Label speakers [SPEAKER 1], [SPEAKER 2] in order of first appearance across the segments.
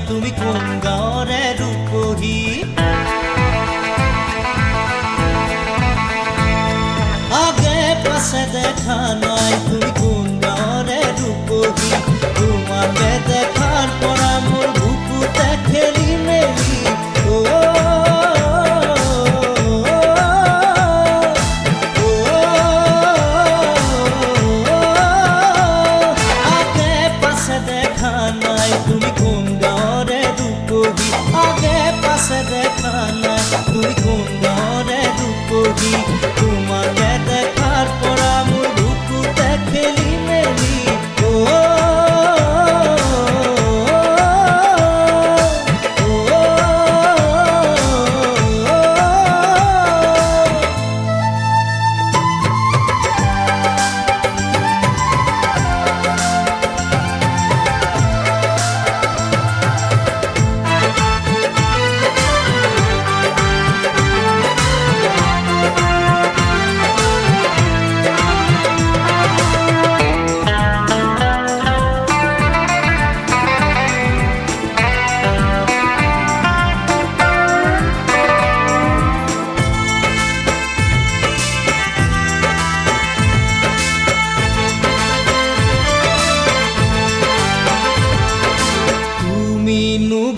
[SPEAKER 1] তুমি কোন গাঁৱৰে ৰূপহী আগে পাছে দেখা নাই তুমি কোন গাঁৱৰে ৰূপহী তোমাকে দেখাৰ পৰা মোৰ বুকুতে খেলি মেলি দেখা নাই তুমি কোন গাঁৱৰে ৰূপহী আগে পাছে দেখা নাই তুমি কোন গাঁৱৰে ৰূপহী তোমাকে দেখাৰ পৰা মোৰ বুকুতে খেলি মেলি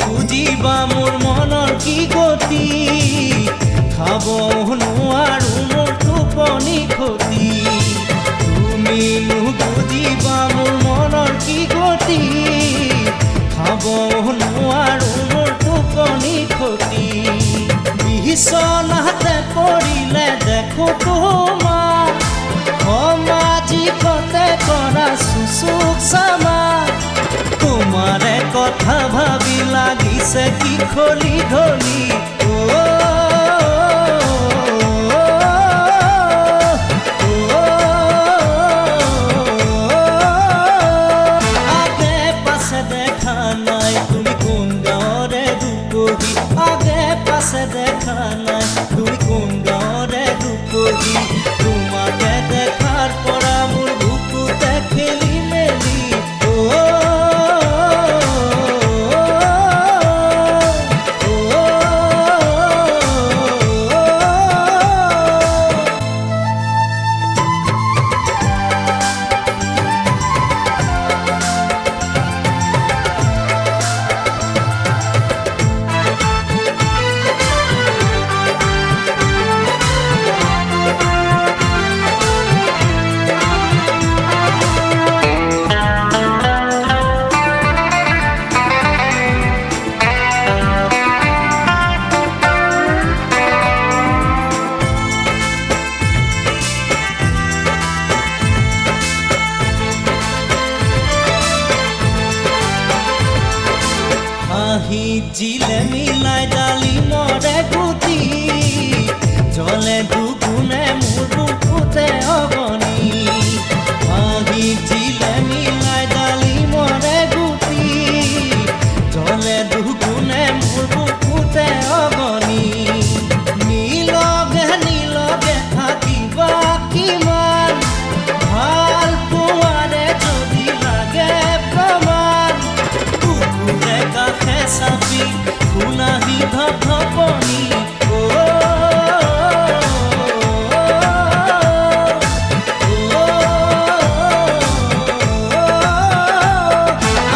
[SPEAKER 1] বুজিবা মোৰ মনৰ কি গতি খাব নোৱাৰো মোৰ টোপনি ক্ষতি তুমি বুজিবা মোৰ মনৰ কি গতি খাব নোৱাৰো মোৰ টোপনি ক্ষতি বিছনাতে পৰিলে দেখো তোমাক সমাজিকতে কৰা চুচুক চামা তোমাৰে কথা ভাবি লাগিছে কি খলি ধলি আগে পাছে দেখা নাই তুমি কোন গাঁৱৰে ৰূপহী আগে পাছে দেখা নাই তুমি কোন গাঁৱৰে ৰূপহী তোমাকে দেখাৰ পৰা মোৰ বুকুতে খেলি মেলি জিলে মিলাই ডালিমৰে গুটি জলে দুগুণে মোৰ বুকুতে অগনি জিলে মিলাই ডালিমৰে গুটি জলে দুগুণে মোৰ বুকুতে অগনি নীলগে থাকিবা কিমান ভাল পোৱাৰে যদি লাগে প্ৰমাণ বুকুৰে কাষে চাপি শুনাহি ভাপনি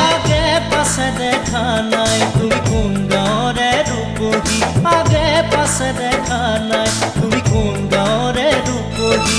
[SPEAKER 1] আগে পাছে দেখা নাই তুমি কোন গাঁৱৰে ৰূপহী আগে পাছে দেখা নাই তুমি কোন গাঁৱৰে ৰূপহী